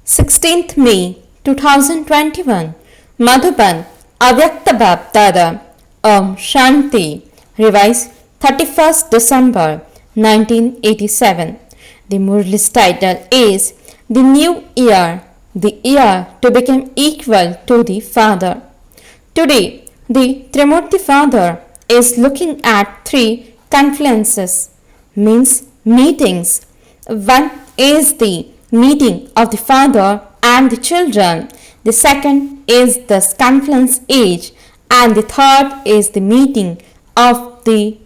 16th May 2021, Madhuban, Avyakt BapDada, Shanti, revised 31st December 1987. The Murli's title is The New Year, the year to become equal to the Father. Today, the Trimurti Father is looking at three confluences, means meetings. One is the meeting of the Father and the children. The second is the confluence age, and the third is the meeting of the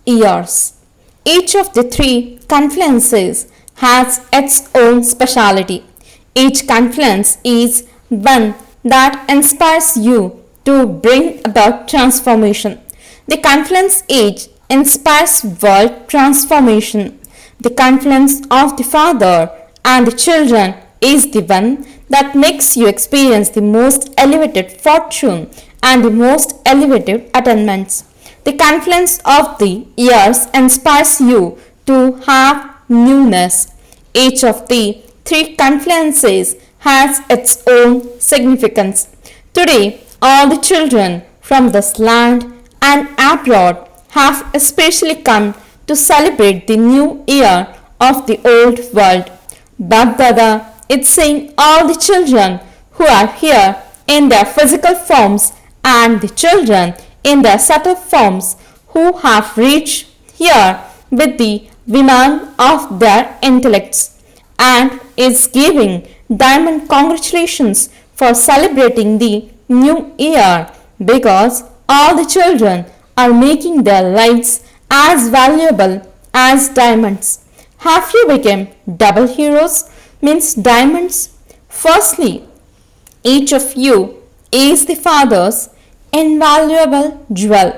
years. Each of the three confluences has its own speciality. Each confluence is one that inspires you to bring about transformation. The confluence age inspires world transformation. The confluence of the Father and the children is the one that makes you experience the most elevated fortune and the most elevated attainments. The confluence of the years inspires you to have newness. Each of the three confluences has its own significance. Today, all the children from this land and abroad have especially come to celebrate the new year of the old world. BapDada is saying all the children who are here in their physical forms and the children in their subtle forms who have reached here with the viman of their intellects, and is giving diamond congratulations for celebrating the new year, because all the children are making their lives as valuable as diamonds. Have you become double heroes? Means diamonds. Firstly, each of you is the Father's invaluable jewel.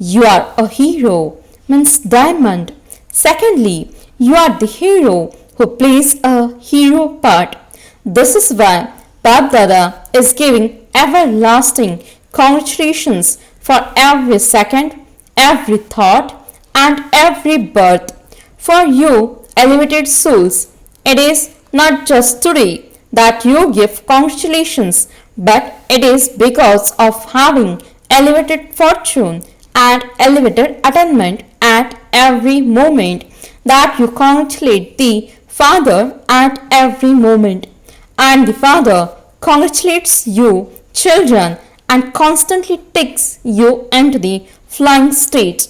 You are a hero, means diamond. Secondly, you are the hero who plays a hero part. This is why BapDada is giving everlasting congratulations for every second, every thought, and every birth. For you, elevated souls, it is not just today that you give congratulations, but it is because of having elevated fortune and elevated attainment at every moment that you congratulate the Father at every moment. And the Father congratulates you, children, and constantly takes you into the flying state.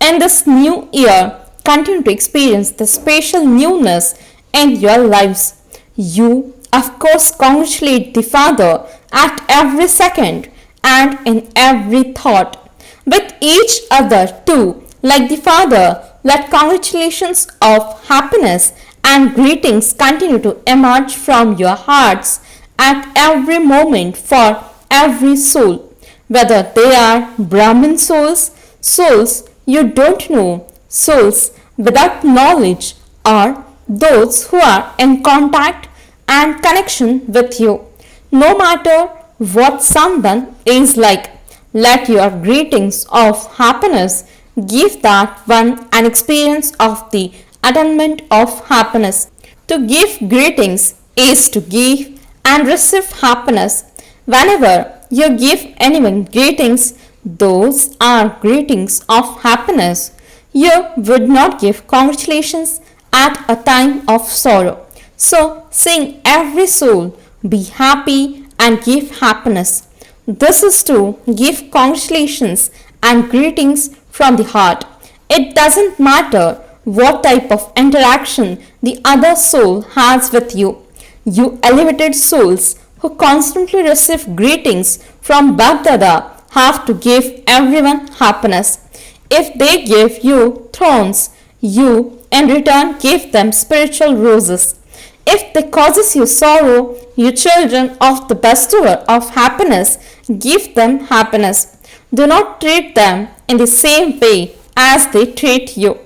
In this new year, continue to experience the special newness in your lives. You, of course, congratulate the Father at every second and in every thought. With each other too, like the Father, let congratulations of happiness and greetings continue to emerge from your hearts at every moment for every soul, whether they are Brahmin souls, souls you don't know, souls without knowledge, or those who are in contact and connection with you. No matter what someone is like, let your greetings of happiness give that one an experience of the attainment of happiness. To give greetings is to give and receive happiness. Whenever you give anyone greetings, those are greetings of happiness. You would not give congratulations at a time of sorrow. So sing every soul, be happy and give happiness. This is to give congratulations and greetings from the heart. It doesn't matter what type of interaction the other soul has with you. You elevated souls who constantly receive greetings from BapDada have to give everyone happiness. If they give you thorns, you in return give them spiritual roses. If they causes you sorrow, you children of the bestower of happiness give them happiness. Do not treat them in the same way as they treat you.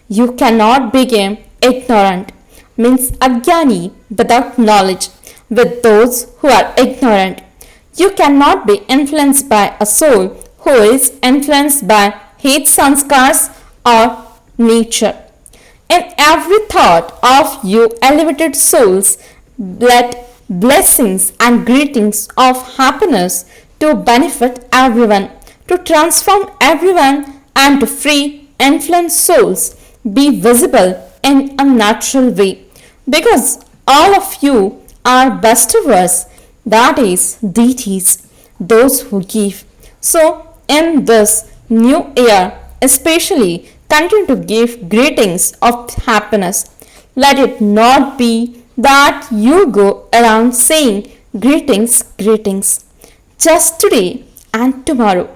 You cannot become ignorant, means ajnani, without knowledge, with those who are ignorant. You cannot be influenced by a soul who is influenced by hate sanskars or nature. In every thought of you elevated souls, let blessings and greetings of happiness to benefit everyone, to transform everyone and to free influence souls be visible in a natural way. Because all of you are bestowers, that is, deities, those who give. So, in this new year, especially continue to give greetings of happiness. Let it not be that you go around saying greetings, greetings, just today and tomorrow.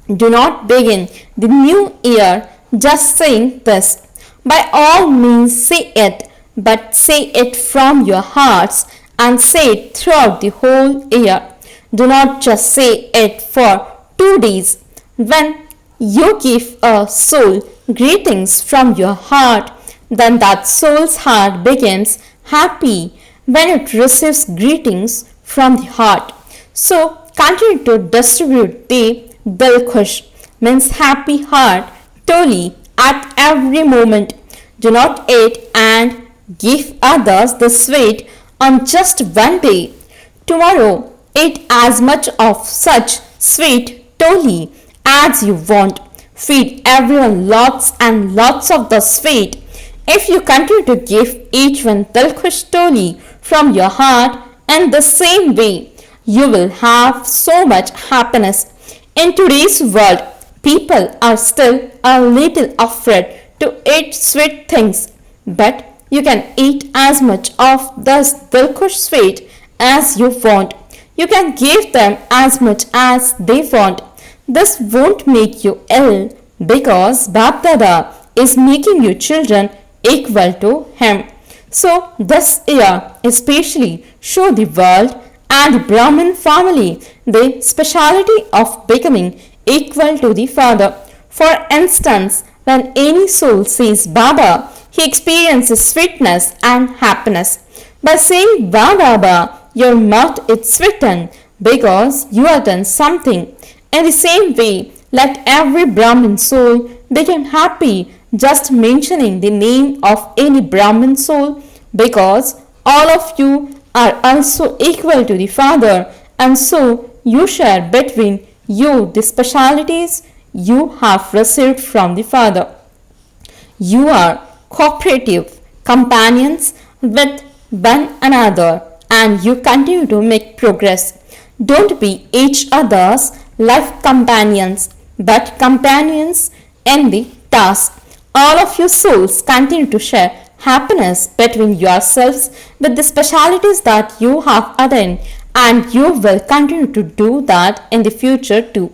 Do not begin the new year just saying this. By all means, say it, but say it from your hearts and say it throughout the whole year. Do not just say it for 2 days. When you give a soul greetings from your heart, then that soul's heart becomes happy when it receives greetings from the heart. So continue to distribute the Dil Khush, means happy heart, toli at every moment. Do not eat and give others the sweet on just one day. Tomorrow, eat as much of such sweet toli as you want. Feed everyone lots and lots of the sweet. If you continue to give each one Dil Khush toli from your heart in the same way, you will have so much happiness. In today's world, people are still a little afraid to eat sweet things, but you can eat as much of this Dil Khush sweet as you want. You can give them as much as they want. This won't make you ill because BapDada is making you children equal to him. So this year especially show the world and the Brahmin family the speciality of becoming equal to the Father. For instance, when any soul sees Baba, he experiences sweetness and happiness. By saying Baba, your mouth is sweetened because you have done something. In the same way, let every Brahmin soul become happy just mentioning the name of any Brahmin soul, because all of you are also equal to the Father, and so you share between you the specialities you have received from the Father. You are cooperative companions with one another and you continue to make progress. Don't be each other's life companions, but companions in the task. All of your souls continue to share happiness between yourselves with the specialities that you have attained, and you will continue to do that in the future too.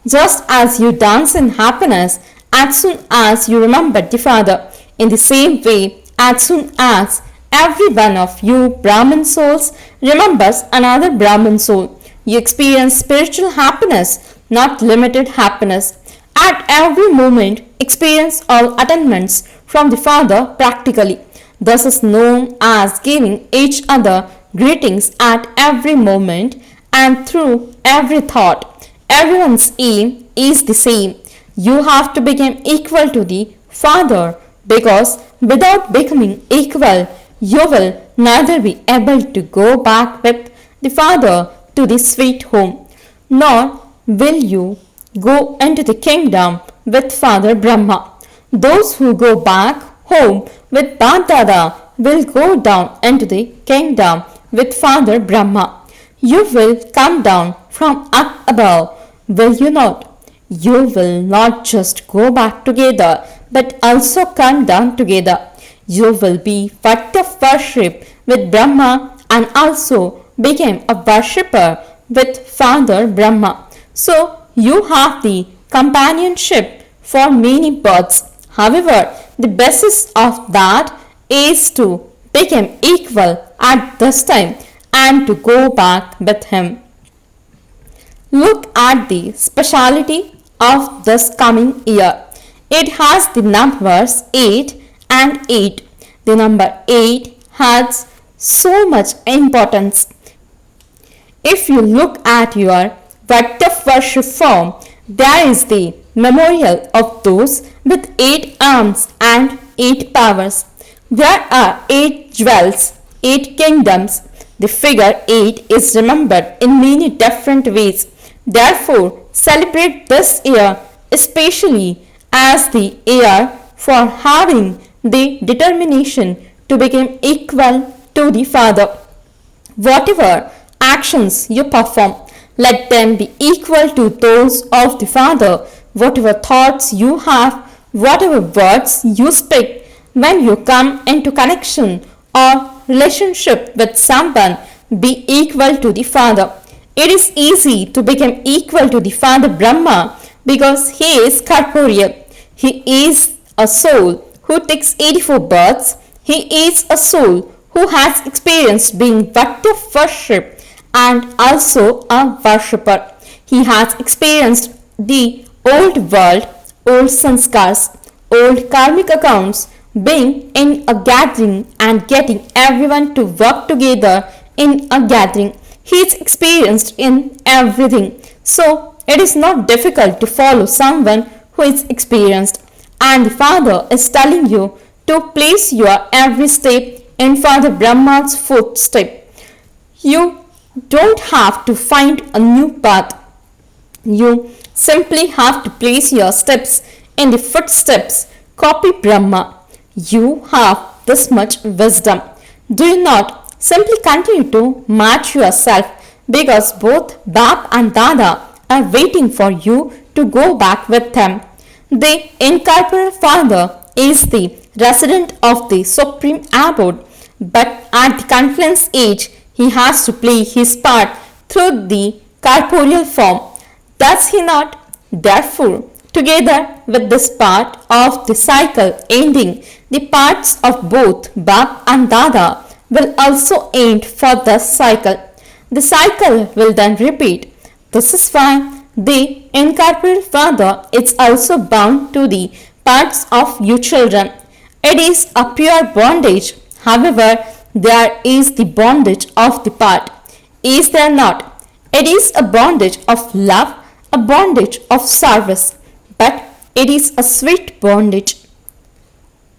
Just as you dance in happiness as soon as you remember the Father, in the same way, as soon as every one of you Brahmin souls remembers another Brahmin soul, you experience spiritual happiness, not limited happiness. At every moment, experience all attainments from the Father practically. This is known as giving each other greetings at every moment and through every thought. Everyone's aim is the same. You have to become equal to the Father, because without becoming equal, you will neither be able to go back with the Father to the sweet home, nor will you go into the kingdom with Father Brahma. Those who go back home with BapDada will go down into the kingdom with Father Brahma. You will come down from up above, will you not? You will not just go back together, but also come down together. You will be what of worship with Brahma and also become a worshipper with Father Brahma. So you have the companionship for many births. However, the basis of that is to become equal at this time and to go back with him. Look at the speciality of this coming year. It has the numbers 8 and 8. The number 8 has so much importance. If you look at your Vakta worship form, there is the memorial of those with 8 arms and 8 powers. There are 8 jewels, 8 kingdoms. The figure 8 is remembered in many different ways. Therefore, celebrate this year especially as the year for having the determination to become equal to the Father. Whatever actions you perform, let them be equal to those of the Father. Whatever thoughts you have, whatever words you speak, when you come into connection or relationship with someone, be equal to the Father. It is easy to become equal to the Father Brahma because he is corporeal. He is a soul who takes 84 births. He is a soul who has experienced being object of worship and also a worshipper. He has experienced the old world, old sanskars, old karmic accounts, being in a gathering and getting everyone to work together in a gathering. He is experienced in everything. So it is not difficult to follow someone who is experienced. And the Father is telling you to place your every step in Father Brahma's footstep. You don't have to find a new path. You simply have to place your steps in the footsteps. Copy Brahma. You have this much wisdom. Do you not simply continue to match yourself because both Bap and Dada are waiting for you to go back with them. The incorporeal Father is the resident of the supreme abode, but at the confluence age, he has to play his part through the corporeal form. Does he not? Therefore, together with this part of the cycle ending, the parts of both Bap and Dada will also end for this cycle. The cycle will then repeat. This is why the incorporeal Father is also bound to the parts of you children. It is a pure bondage. However, there is the bondage of the part. Is there not? It is a bondage of love, a bondage of service, but it is a sweet bondage.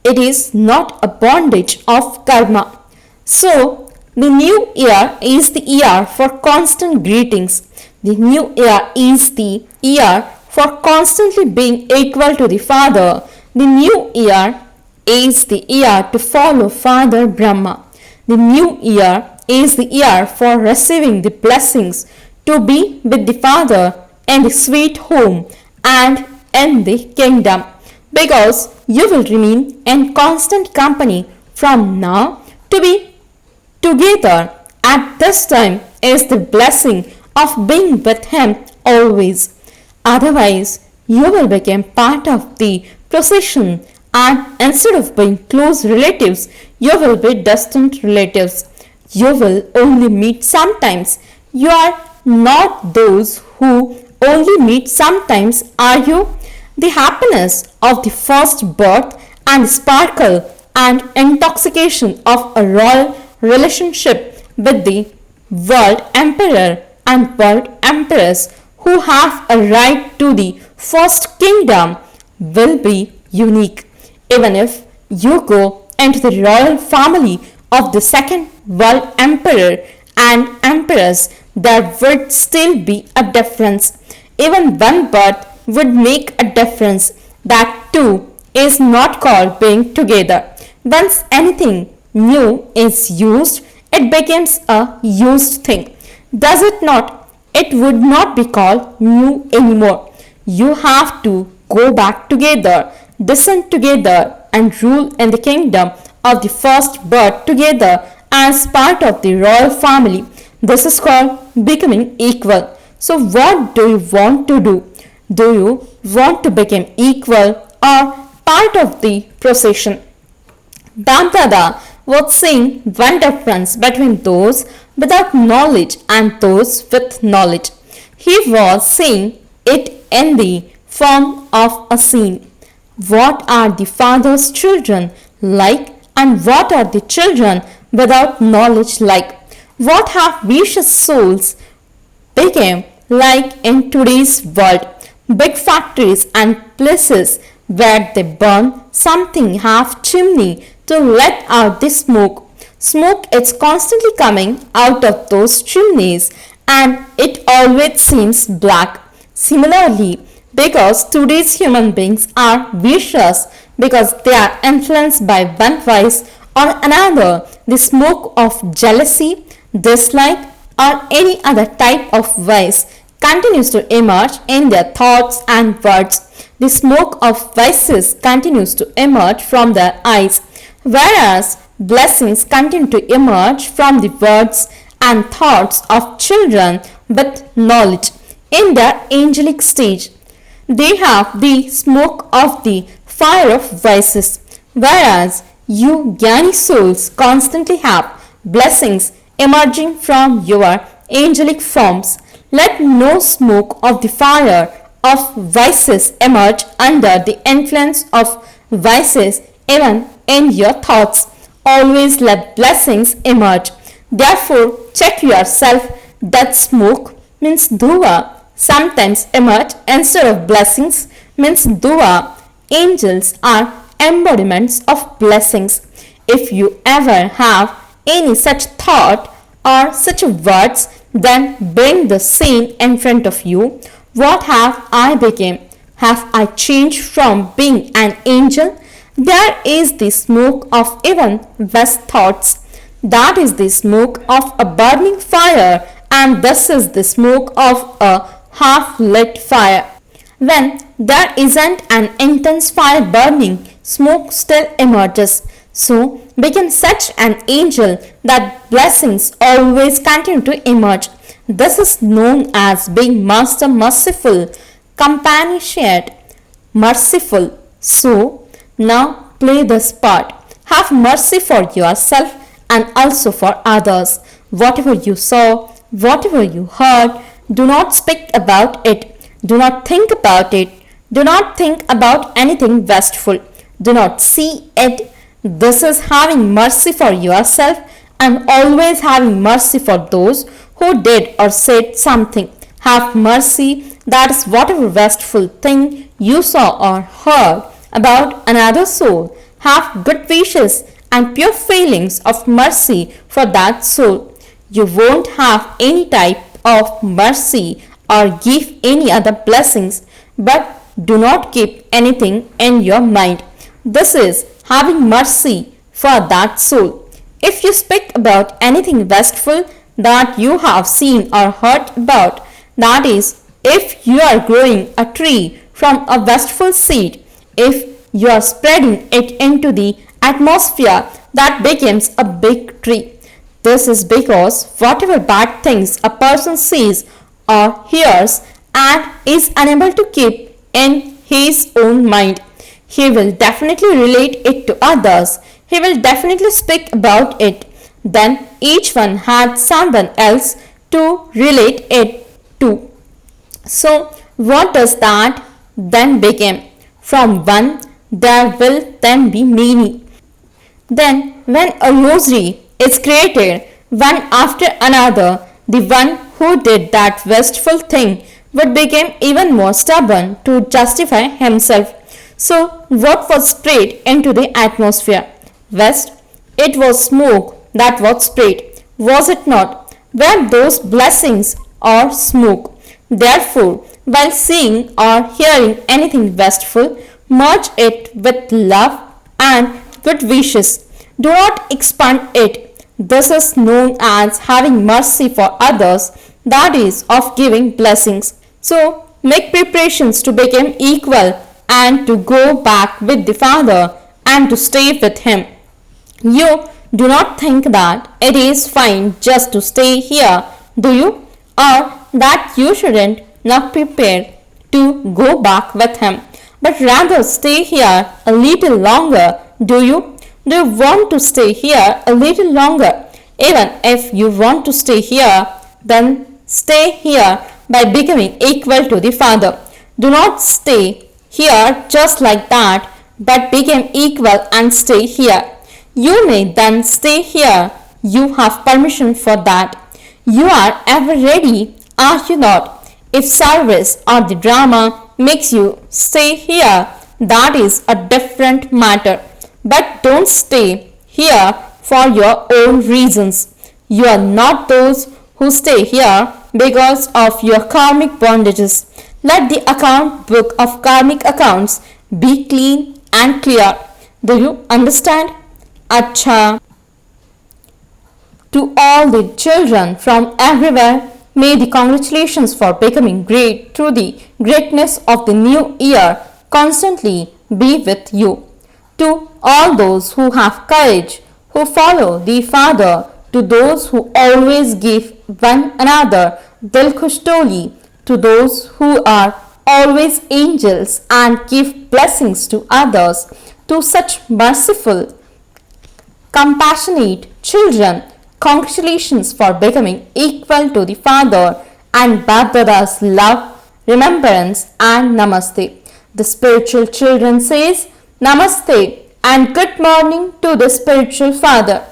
It is not a bondage of karma. So, the new year is the year for constant greetings. The new year is the year for constantly being equal to the Father. The new year is the year to follow Father Brahma. The new year is the year for receiving the blessings, to be with the Father in the sweet home and in the kingdom, because you will remain in constant company from now to be together at this time is the blessing of being with him always. Otherwise, you will become part of the procession, and instead of being close relatives, you will be distant relatives. You will only meet sometimes. You are not those who only meet sometimes, are you? The happiness of the first birth and the sparkle and intoxication of a royal relationship with the world emperor and world empress who have a right to the first kingdom will be unique. Even if you go into the royal family of the second world emperor and empress, there would still be a difference. Even one birth would make a difference. That too is not called being together. Once anything new is used, it becomes a used thing. Does it not? It would not be called new anymore. You have to go back together, descend together, and rule in the kingdom of the first birth together as part of the royal family. This is called becoming equal. So what do you want to do? Do you want to become equal or part of the procession? BapDada was saying one difference between those without knowledge and those with knowledge. He was saying it in the form of a scene. What are the Father's children like, and what are the children without knowledge like? What have vicious souls become like in today's world? Big factories and places where they burn something half chimney to let out the smoke. Smoke is constantly coming out of those chimneys and it always seems black. Similarly, because today's human beings are vicious because they are influenced by one vice or another, the smoke of jealousy, dislike, or any other type of vice continues to emerge in their thoughts and words. The smoke of vices continues to emerge from their eyes, whereas blessings continue to emerge from the words and thoughts of children with knowledge in their angelic stage. They have the smoke of the fire of vices, whereas you Jnani souls constantly have blessings emerging from your angelic forms. Let no smoke of the fire of vices emerge under the influence of vices even in your thoughts. Always let blessings emerge. Therefore, check yourself that smoke means dua sometimes emerge instead of blessings means dua. Angels are embodiments of blessings. If you ever have any such thought or such words, then bring the scene in front of you. What have I become? Have I changed from being an angel? There is the smoke of even best thoughts. That is the smoke of a burning fire, and this is the smoke of a half-lit fire. When there isn't an intense fire burning, smoke still emerges. So become such an angel that blessings always continue to emerge. This is known as being Master Merciful, Compassionate, Merciful. So now play this part. Have mercy for yourself and also for others. Whatever you saw, whatever you heard, do not speak about it. Do not think about it. Do not think about anything wasteful. Do not see it. This is having mercy for yourself and always having mercy for those who did or said something. Have mercy, that is whatever wasteful thing you saw or heard about another soul. Have good wishes and pure feelings of mercy for that soul. You won't have any type of mercy or give any other blessings, but do not keep anything in your mind. This is having mercy for that soul. If you speak about anything wasteful that you have seen or heard about, that is, if you are growing a tree from a wasteful seed, if you are spreading it into the atmosphere, that becomes a big tree. This is because whatever bad things a person sees or hears and is unable to keep in his own mind, he will definitely relate it to others. He will definitely speak about it. Then each one had someone else to relate it to. So what does that then become? From one there will then be many. Then when a rosary is created one after another, the one who did that wasteful thing would become even more stubborn to justify himself. So what was sprayed into the atmosphere? West, it was smoke that was sprayed, was it not? Were those blessings or smoke? Therefore, while seeing or hearing anything wasteful, merge it with love and good wishes. Do not expand it. This is known as having mercy for others, that is, of giving blessings. So, make preparations to become equal and to go back with the Father and to stay with Him. You do not think that it is fine just to stay here, do you? Or that you shouldn't not prepare to go back with Him, but rather stay here a little longer, do you? Do you want to stay here a little longer? Even if you want to stay here, then stay here by becoming equal to the Father. Do not stay here just like that, but become equal and stay here. You may then stay here. You have permission for that. You are ever ready, are you not? If service or the drama makes you stay here, that is a different matter. But don't stay here for your own reasons. You are not those who stay here because of your karmic bondages. Let the account book of karmic accounts be clean and clear. Do you understand? Acha. To all the children from everywhere, may the congratulations for becoming great through the greatness of the new year constantly be with you. To all those who have courage, who follow the Father, to those who always give one another dil khush to those who are always angels and give blessings to others, to such merciful, compassionate children, congratulations for becoming equal to the Father and BapDada's love, remembrance and Namaste. The spiritual children says Namaste and good morning to the spiritual Father.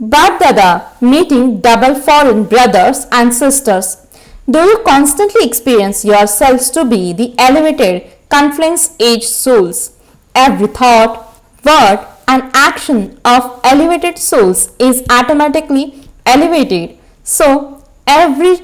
BapDada meeting double foreign brothers and sisters. Do you constantly experience yourselves to be the elevated confluence age souls? Every thought, word and action of elevated souls is automatically elevated. So every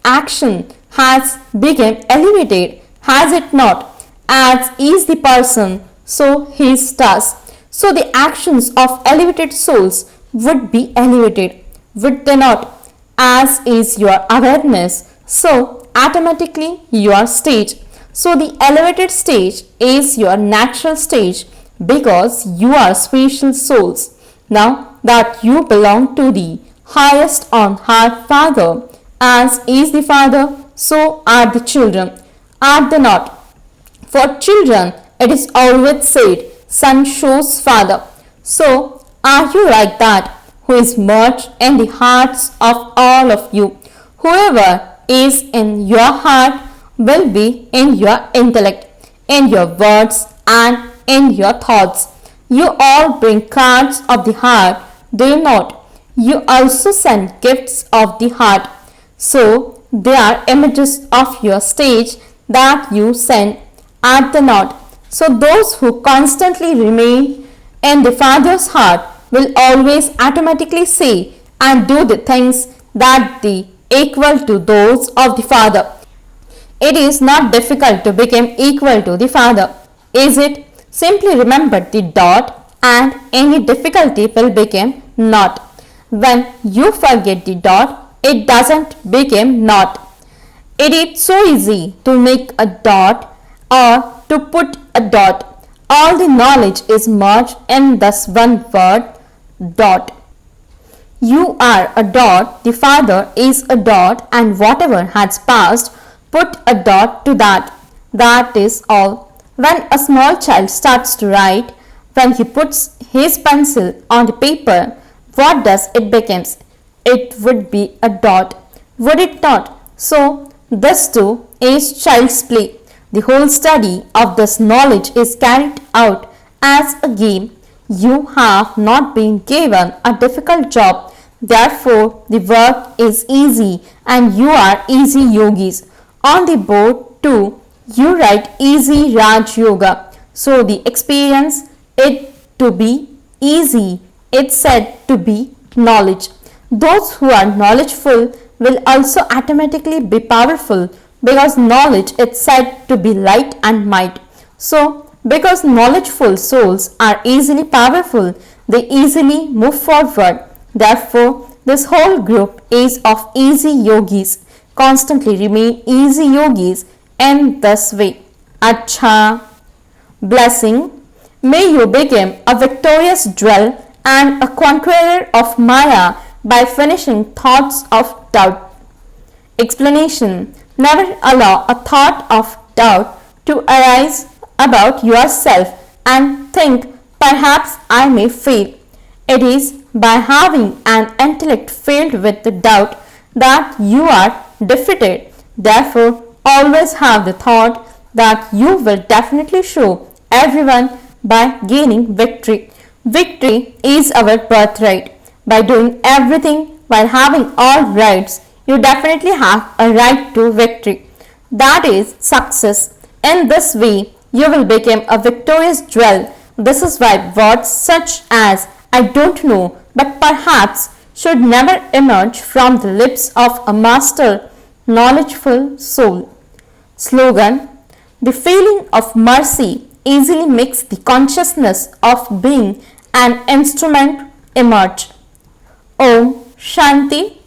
action has become elevated, has it not? As is the person, so his task. So the actions of elevated souls would be elevated, would they not? As is your awareness, so automatically your stage. So the elevated stage is your natural stage because you are spiritual souls. Now that you belong to the highest on high Father, as is the Father, so are the children. Are they not? For children, it is always said, son shows father. So, are you like that, who is merged in the hearts of all of you? Whoever is in your heart will be in your intellect, in your words and in your thoughts. You all bring cards of the heart, do you not? You also send gifts of the heart. So, they are images of your stage that you send, are they not? So those who constantly remain in the Father's heart will always automatically say and do the things that are equal to those of the Father. It is not difficult to become equal to the Father, is it? Simply remember the dot and any difficulty will become not. When you forget the dot, it doesn't become not. It is so easy to make a dot or to put a dot. All the knowledge is merged in this one word, dot. You are a dot, the Father is a dot, and whatever has passed, put a dot to that. That is all. When a small child starts to write, when he puts his pencil on the paper, what does it becomes? It would be a dot, would it not? So, this too is child's play. The whole study of this knowledge is carried out as a game. You have not been given a difficult job. Therefore, the work is easy and you are easy yogis. On the board too, you write easy Raj Yoga. So, the experience it to be easy, it's said to be knowledge. Those who are knowledgeful will also automatically be powerful because knowledge is said to be light and might. So, because knowledgeful souls are easily powerful, they easily move forward. Therefore, this whole group is of easy yogis. Constantly remain easy yogis in this way. Acha. Blessing. May you become a victorious jewel and a conqueror of Maya by finishing thoughts of doubt. Explanation. Never allow a thought of doubt to arise about yourself and think, perhaps I may fail. It is by having an intellect filled with the doubt that you are defeated. Therefore, always have the thought that you will definitely show everyone by gaining victory. Victory is our birthright. By doing everything while having all rights, you definitely have a right to victory. That is success. In this way, you will become a victorious jewel. This is why words such as I don't know, but perhaps should never emerge from the lips of a master, knowledgeful soul. Slogan: the feeling of mercy easily makes the consciousness of being an instrument emerge. Om Shanti